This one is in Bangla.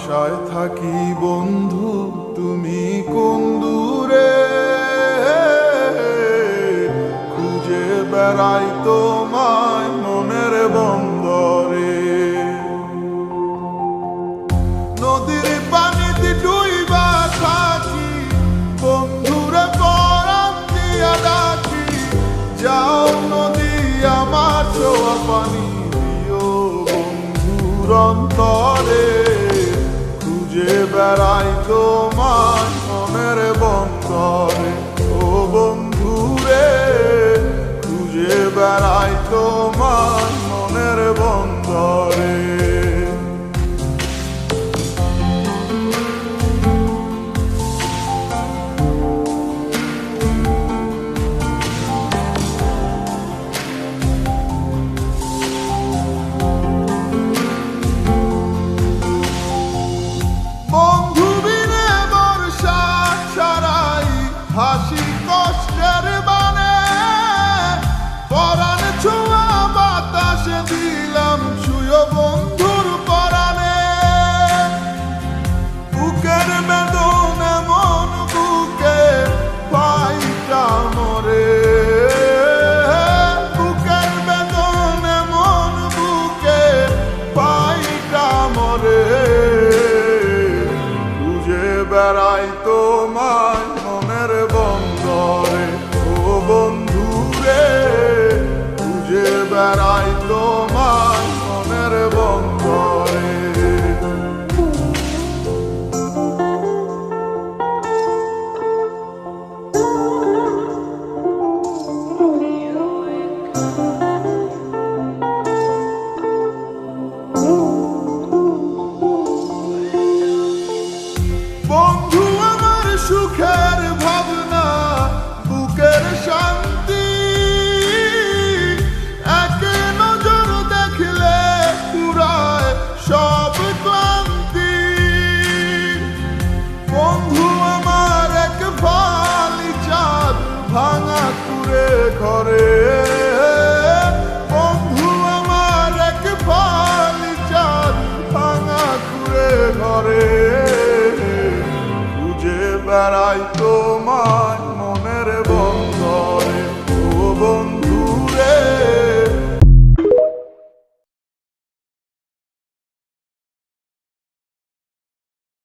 আশায় থাকি বন্ধু তুমি কোন দূরে, খুঁজে বেড়াই তোমায় মনের বন্দরে। নদীর পানিতে ডুইবা থাকি বন্ধুরে পরাণ দিয়া ডাকি, যাও নদী আমার ছোঁয়া পানি দিও বন্ধুর অন্তরে, খুঁজে বেড়াই তোমার মনের বন্দরে। ও বন্ধুরে খুঁজে বেড়াই তোমার মনের বন্দরে। হাসি কষ্টের বানে পরাণ ছোঁয়া বাতাসে দিলাম ছুঁয়ো বন্ধুর পরাণে। বুকের বেদন এমন বুকে পাইটা মরে, বুকের বেদন এমন বুকে পাইটা মরে, খুঁজে বেড়াই তোমায় মনের বন্দরে। ও বন্ধুরে খুঁজে বেড়াই তোমায় মনের বন্দরে। বন্ধু আমার সুখের ভাবনা বুকের শান্তি, এক নজর দেখলে পুরায় সব ক্লান্তি। বন্ধু আমার এক ফালি চাঁদ ভাঙা কুড়ে ঘরে, বন্ধু আমার এক ফালি চাঁদ ভাঙা কুড়ে ঘরে, খুঁজে বেড়াই